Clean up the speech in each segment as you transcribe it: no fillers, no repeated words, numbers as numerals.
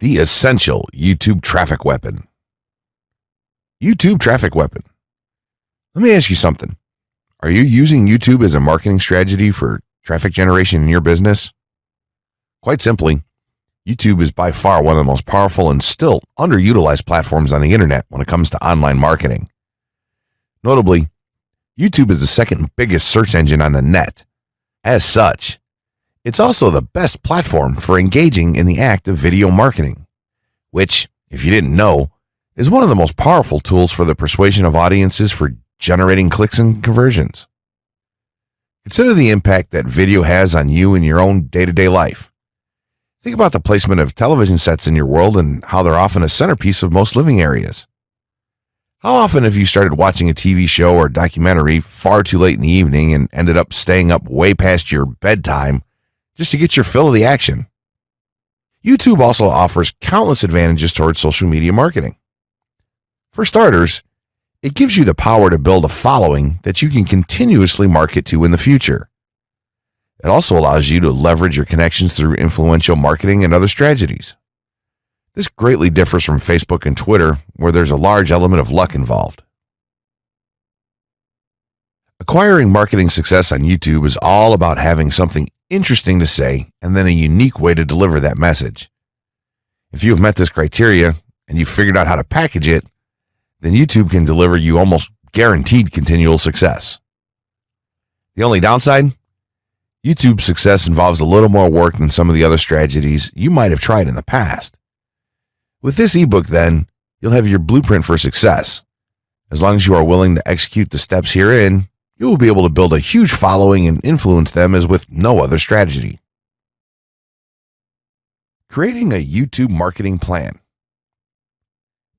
The essential YouTube traffic weapon. YouTube traffic weapon. Let me ask you something. Are you using YouTube as a marketing strategy for traffic generation in your business? Quite simply, YouTube is by far one of the most powerful and still underutilized platforms on the internet when it comes to online marketing. Notably, YouTube is the second biggest search engine on the net. As such, it's also the best platform for engaging in the act of video marketing, which, if you didn't know, is one of the most powerful tools for the persuasion of audiences for generating clicks and conversions. Consider the impact that video has on you in your own day-to-day life. Think about the placement of television sets in your world and how they're often a centerpiece of most living areas. How often have you started watching a TV show or documentary far too late in the evening and ended up staying up way past your bedtime just to get your fill of the action? YouTube also offers countless advantages towards social media marketing. For starters, it gives you the power to build a following that you can continuously market to in the future. It also allows you to leverage your connections through influential marketing and other strategies. This greatly differs from Facebook and Twitter, where there's a large element of luck involved. Acquiring marketing success on YouTube is all about having something interesting to say and then a unique way to deliver that message. If you have met this criteria and you've figured out how to package it, then YouTube can deliver you almost guaranteed continual success. The only downside? YouTube's success involves a little more work than some of the other strategies you might have tried in the past. With this ebook, then, you'll have your blueprint for success. As long as you are willing to execute the steps herein, you will be able to build a huge following and influence them as with no other strategy. Creating a YouTube marketing plan.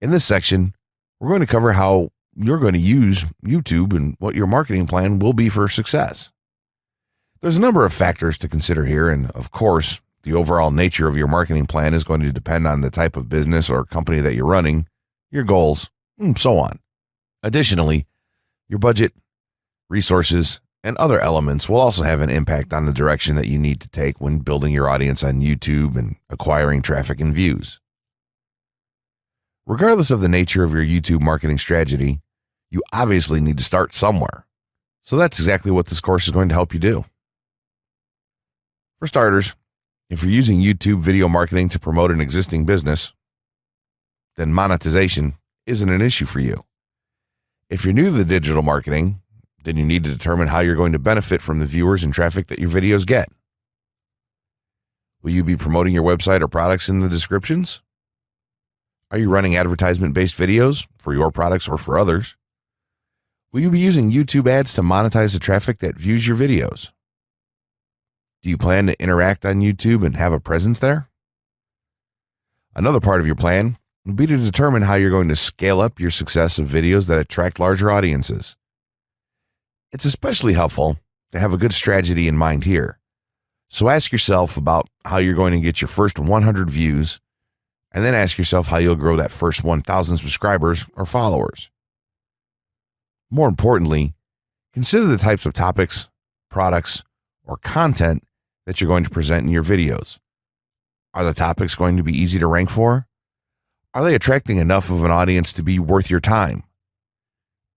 In this section, we're going to cover how you're going to use YouTube and what your marketing plan will be for success. There's a number of factors to consider here, and of course, the overall nature of your marketing plan is going to depend on the type of business or company that you're running, your goals, and so on. Additionally, your budget, resources, and other elements will also have an impact on the direction that you need to take when building your audience on YouTube and acquiring traffic and views. Regardless of the nature of your YouTube marketing strategy, you obviously need to start somewhere. So that's exactly what this course is going to help you do. For starters, if you're using YouTube video marketing to promote an existing business, then monetization isn't an issue for you. If you're new to the digital marketing, then you need to determine how you're going to benefit from the viewers and traffic that your videos get. Will you be promoting your website or products in the descriptions? Are you running advertisement-based videos for your products or for others? Will you be using YouTube ads to monetize the traffic that views your videos? Do you plan to interact on YouTube and have a presence there? Another part of your plan will be to determine how you're going to scale up your success of videos that attract larger audiences. It's especially helpful to have a good strategy in mind here. So ask yourself about how you're going to get your first 100 views, and then ask yourself how you'll grow that first 1,000 subscribers or followers. More importantly, consider the types of topics, products, or content that you're going to present in your videos. Are the topics going to be easy to rank for? Are they attracting enough of an audience to be worth your time?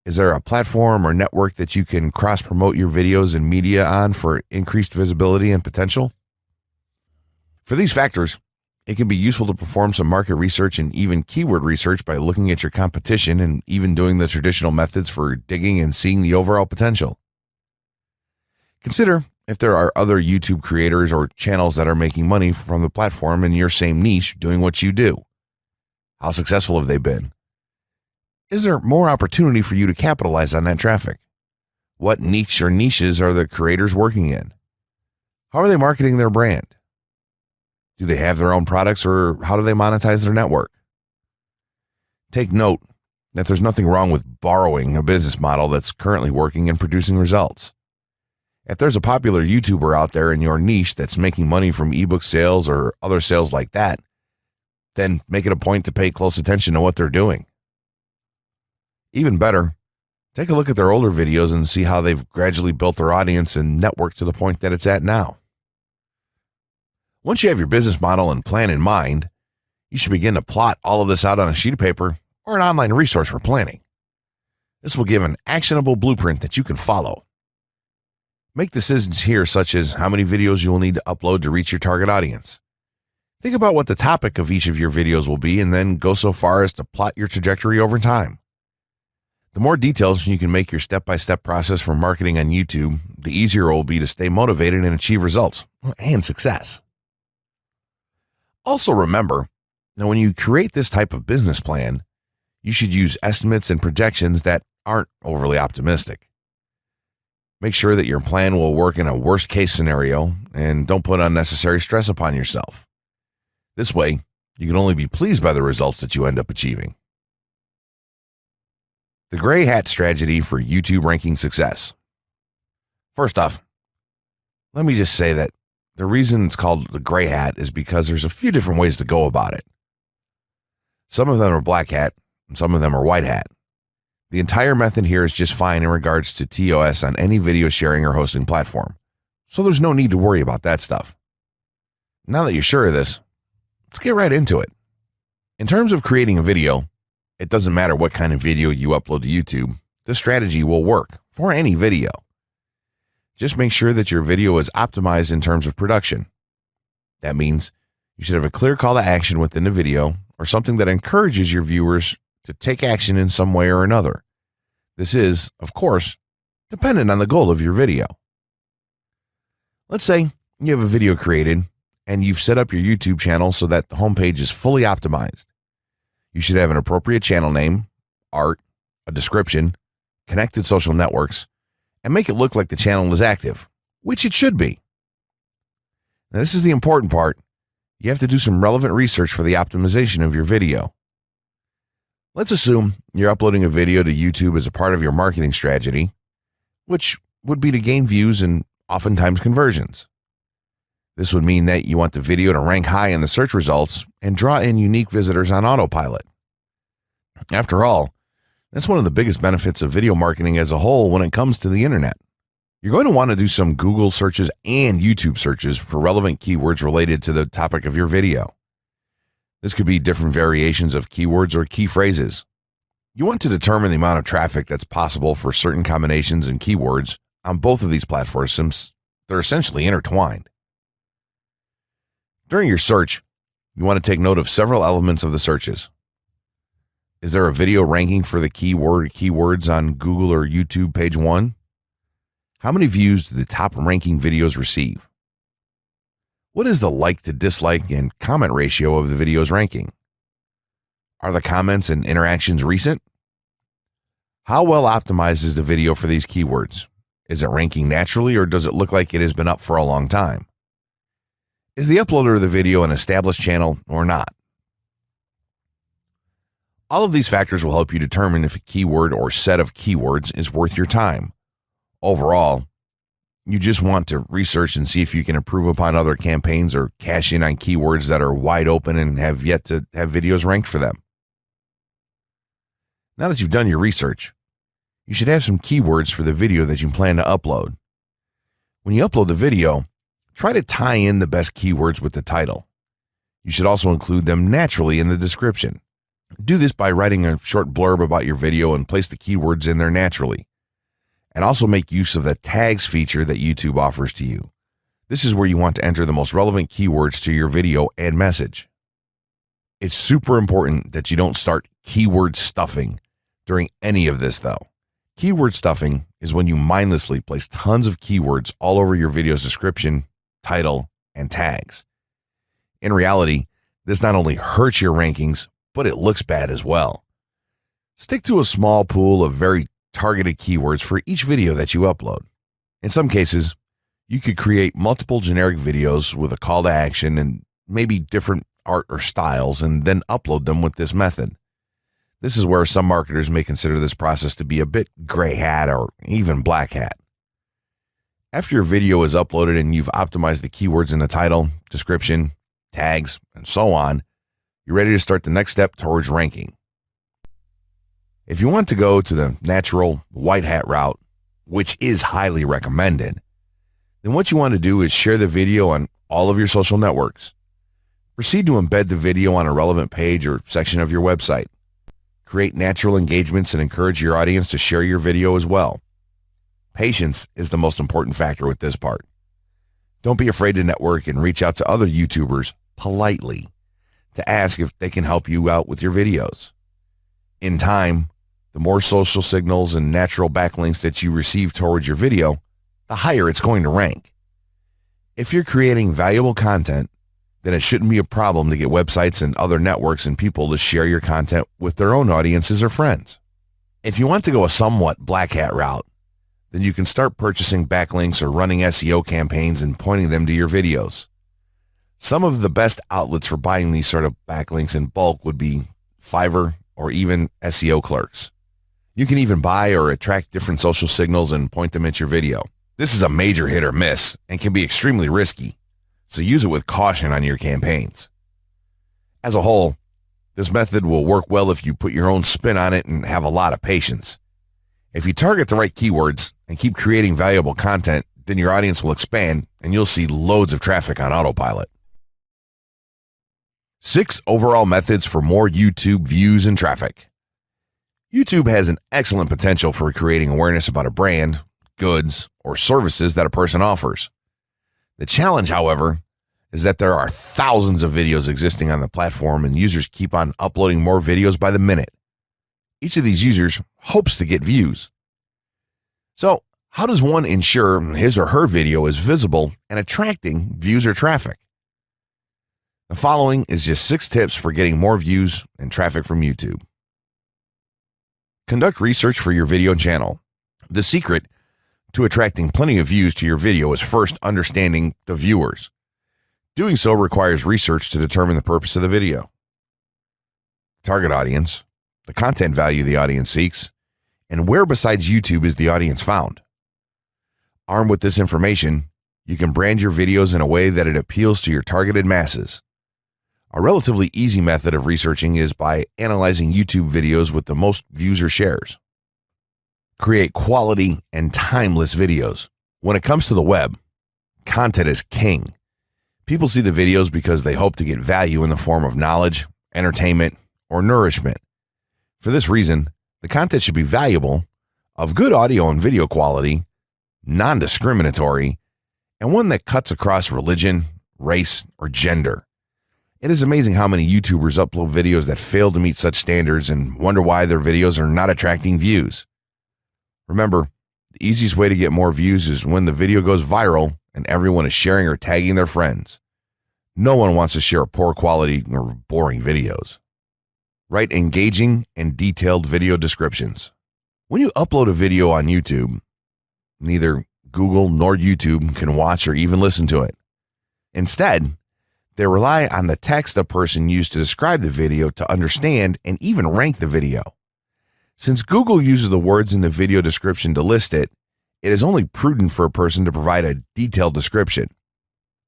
Is there a platform or network that you can cross-promote your videos and media on for increased visibility and potential? For these factors, it can be useful to perform some market research and even keyword research by looking at your competition and even doing the traditional methods for digging and seeing the overall potential. Consider if there are other YouTube creators or channels that are making money from the platform in your same niche doing what you do. How successful have they been? Is there more opportunity for you to capitalize on that traffic? What niche or niches are the creators working in? How are they marketing their brand? Do they have their own products, or how do they monetize their network? Take note that there's nothing wrong with borrowing a business model that's currently working and producing results. If there's a popular YouTuber out there in your niche that's making money from ebook sales or other sales like that, then make it a point to pay close attention to what they're doing. Even better, take a look at their older videos and see how they've gradually built their audience and network to the point that it's at now. Once you have your business model and plan in mind, You should begin to plot all of this out on a sheet of paper or an online resource for planning. This will give an actionable blueprint that you can follow. Make decisions here, such as how many videos you will need to upload to reach your target audience. Think about what the topic of each of your videos will be, and then go so far as to plot your trajectory over time. The more details you can make your step-by-step process for marketing on YouTube, the easier it will be to stay motivated and achieve results and success. Also remember, now when you create this type of business plan, you should use estimates and projections that aren't overly optimistic. Make sure that your plan will work in a worst-case scenario and don't put unnecessary stress upon yourself. This way, you can only be pleased by the results that you end up achieving. The gray hat strategy for YouTube ranking success. First off, let me just say that the reason it's called the gray hat is because there's a few different ways to go about it. Some of them are black hat, and some of them are white hat. The entire method here is just fine in regards to TOS on any video sharing or hosting platform, so there's no need to worry about that stuff. Now that you're sure of this, let's get right into it. In terms of creating a video, it doesn't matter what kind of video you upload to YouTube, this strategy will work for any video. Just make sure that your video is optimized in terms of production. That means you should have a clear call to action within the video or something that encourages your viewers to take action in some way or another. This is, of course, dependent on the goal of your video. Let's say you have a video created and you've set up your YouTube channel so that the homepage is fully optimized. You should have an appropriate channel name, art, a description, connected social networks, and make it look like the channel is active, which it should be. Now, this is the important part. You have to do some relevant research for the optimization of your video. Let's assume you're uploading a video to YouTube as a part of your marketing strategy, which would be to gain views and oftentimes conversions. This would mean that you want the video to rank high in the search results and draw in unique visitors on autopilot. After all, that's one of the biggest benefits of video marketing as a whole when it comes to the internet. You're going to want to do some Google searches and YouTube searches for relevant keywords related to the topic of your video. This could be different variations of keywords or key phrases. You want to determine the amount of traffic that's possible for certain combinations and keywords on both of these platforms since they're essentially intertwined. During your search, you want to take note of several elements of the searches. Is there a video ranking for the keywords on Google or YouTube page 1? How many views do the top ranking videos receive? What is the like to dislike and comment ratio of the video's ranking? Are the comments and interactions recent? How well optimized is the video for these keywords? Is it ranking naturally or does it look like it has been up for a long time? Is the uploader of the video an established channel or not? All of these factors will help you determine if a keyword or set of keywords is worth your time. Overall, you just want to research and see if you can improve upon other campaigns or cash in on keywords that are wide open and have yet to have videos ranked for them. Now that you've done your research, you should have some keywords for the video that you plan to upload. When you upload the video, try to tie in the best keywords with the title. You should also include them naturally in the description. Do this by writing a short blurb about your video and place the keywords in there naturally. And also make use of the tags feature that YouTube offers to you. This is where you want to enter the most relevant keywords to your video and message. It's super important that you don't start keyword stuffing during any of this though. Keyword stuffing is when you mindlessly place tons of keywords all over your video's description, title, and tags. In reality, this not only hurts your rankings, but it looks bad as well. Stick to a small pool of very targeted keywords for each video that you upload. In some cases, you could create multiple generic videos with a call to action and maybe different art or styles and then upload them with this method. This is where some marketers may consider this process to be a bit gray hat or even black hat. After your video is uploaded and you've optimized the keywords in the title, description, tags, and so on, you're ready to start the next step towards ranking. If you want to go to the natural white hat route, which is highly recommended, then what you want to do is share the video on all of your social networks. Proceed to embed the video on a relevant page or section of your website. Create natural engagements and encourage your audience to share your video as well. Patience is the most important factor with this part. Don't be afraid to network and reach out to other YouTubers politely to ask if they can help you out with your videos. In time, the more social signals and natural backlinks that you receive towards your video, the higher it's going to rank. If you're creating valuable content, then it shouldn't be a problem to get websites and other networks and people to share your content with their own audiences or friends. If you want to go a somewhat black hat route, then you can start purchasing backlinks or running SEO campaigns and pointing them to your videos. Some of the best outlets for buying these sort of backlinks in bulk would be Fiverr or even SEO clerks. You can even buy or attract different social signals and point them at your video. This is a major hit or miss and can be extremely risky, so use it with caution on your campaigns. As a whole, this method will work well if you put your own spin on it and have a lot of patience. If you target the right keywords and keep creating valuable content, then your audience will expand and you'll see loads of traffic on autopilot. 6 overall methods for more YouTube views and traffic. YouTube has an excellent potential for creating awareness about a brand, goods, or services that a person offers. The challenge, however, is that there are thousands of videos existing on the platform and users keep on uploading more videos by the minute. Each of these users hopes to get views. So, how does one ensure his or her video is visible and attracting views or traffic? The following is just 6 tips for getting more views and traffic from YouTube. Conduct research for your video channel. The secret to attracting plenty of views to your video is first understanding the viewers. Doing so requires research to determine the purpose of the video, target audience, the content value the audience seeks, and where besides YouTube is the audience found. Armed with this information, you can brand your videos in a way that it appeals to your targeted masses. A relatively easy method of researching is by analyzing YouTube videos with the most views or shares. Create quality and timeless videos. When it comes to the web, content is king. People see the videos because they hope to get value in the form of knowledge, entertainment, or nourishment. For this reason, the content should be valuable, of good audio and video quality, non-discriminatory, and one that cuts across religion, race, or gender. It is amazing how many YouTubers upload videos that fail to meet such standards and wonder why their videos are not attracting views. Remember, the easiest way to get more views is when the video goes viral and everyone is sharing or tagging their friends. No one wants to share poor quality or boring videos. Write engaging and detailed video descriptions. When you upload a video on YouTube, neither Google nor YouTube can watch or even listen to it. Instead, they rely on the text a person used to describe the video to understand and even rank the video. Since Google uses the words in the video description to list it, it is only prudent for a person to provide a detailed description.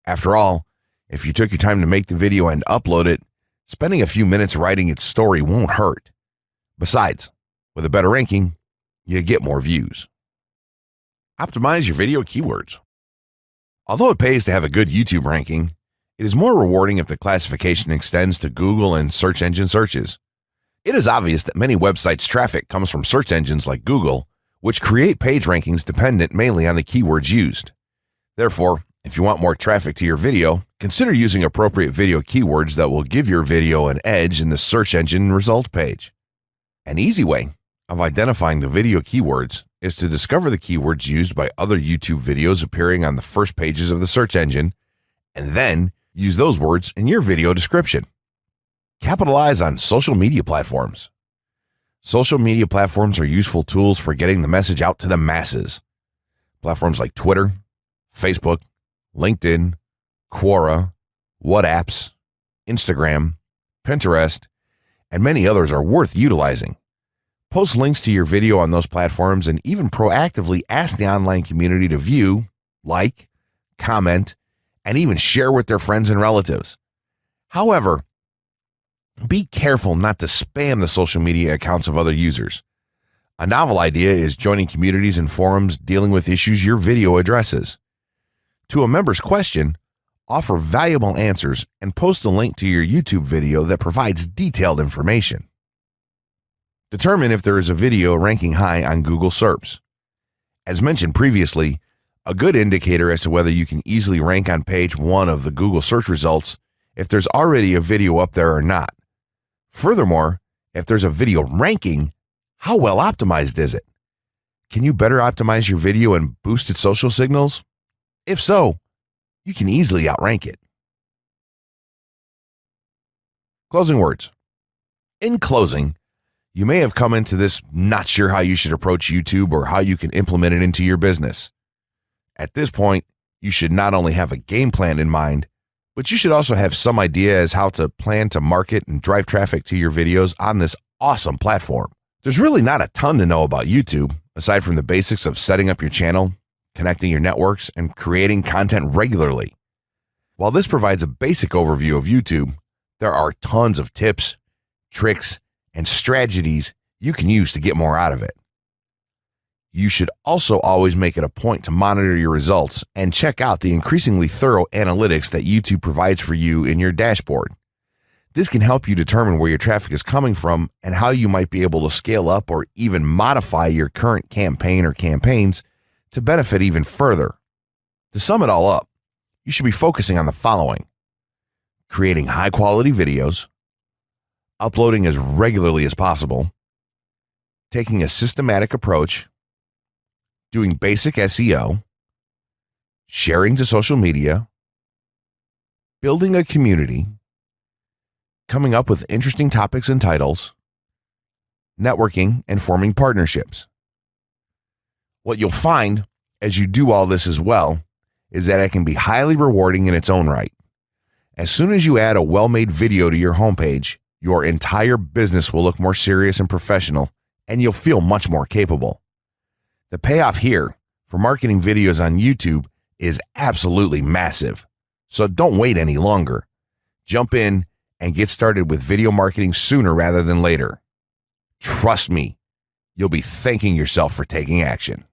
After all, if you took your time to make the video and upload it, spending a few minutes writing its story won't hurt. Besides, with a better ranking, you get more views. Optimize your video keywords. Although it pays to have a good YouTube ranking, it is more rewarding if the classification extends to Google and search engine searches. It is obvious that many websites' traffic comes from search engines like Google, which create page rankings dependent mainly on the keywords used. Therefore, if you want more traffic to your video, consider using appropriate video keywords that will give your video an edge in the search engine result page. An easy way of identifying the video keywords is to discover the keywords used by other YouTube videos appearing on the first pages of the search engine, and then use those words in your video description. Capitalize on social media platforms. Social media platforms are useful tools for getting the message out to the masses. Platforms like Twitter, Facebook, LinkedIn, Quora, WhatsApp, Instagram, Pinterest, and many others are worth utilizing. Post links to your video on those platforms and even proactively ask the online community to view, like, comment, and even share with their friends and relatives. However, be careful not to spam the social media accounts of other users. A novel idea is joining communities and forums dealing with issues your video addresses. To a member's question, offer valuable answers, and post a link to your YouTube video that provides detailed information. Determine if there is a video ranking high on Google SERPs. As mentioned previously, a good indicator as to whether you can easily rank on page 1 of the Google search results if there's already a video up there or not. Furthermore, if there's a video ranking, how well optimized is it? Can you better optimize your video and boost its social signals? If so, you can easily outrank it. Closing words. In closing, you may have come into this not sure how you should approach YouTube or how you can implement it into your business. At this point, you should not only have a game plan in mind, but you should also have some idea as how to plan to market and drive traffic to your videos on this awesome platform. There's really not a ton to know about YouTube, aside from the basics of setting up your channel, connecting your networks, and creating content regularly. While this provides a basic overview of YouTube, there are tons of tips, tricks, and strategies you can use to get more out of it. You should also always make it a point to monitor your results and check out the increasingly thorough analytics that YouTube provides for you in your dashboard. This can help you determine where your traffic is coming from and how you might be able to scale up or even modify your current campaign or campaigns to benefit even further. To sum it all up, you should be focusing on the following: creating high-quality videos, uploading as regularly as possible, taking a systematic approach, doing basic SEO, sharing to social media, building a community, coming up with interesting topics and titles, networking, and forming partnerships. What you'll find as you do all this as well is that it can be highly rewarding in its own right. As soon as you add a well-made video to your homepage, your entire business will look more serious and professional, and you'll feel much more capable. The payoff here for marketing videos on YouTube is absolutely massive. So don't wait any longer. Jump in and get started with video marketing sooner rather than later. Trust me, you'll be thanking yourself for taking action.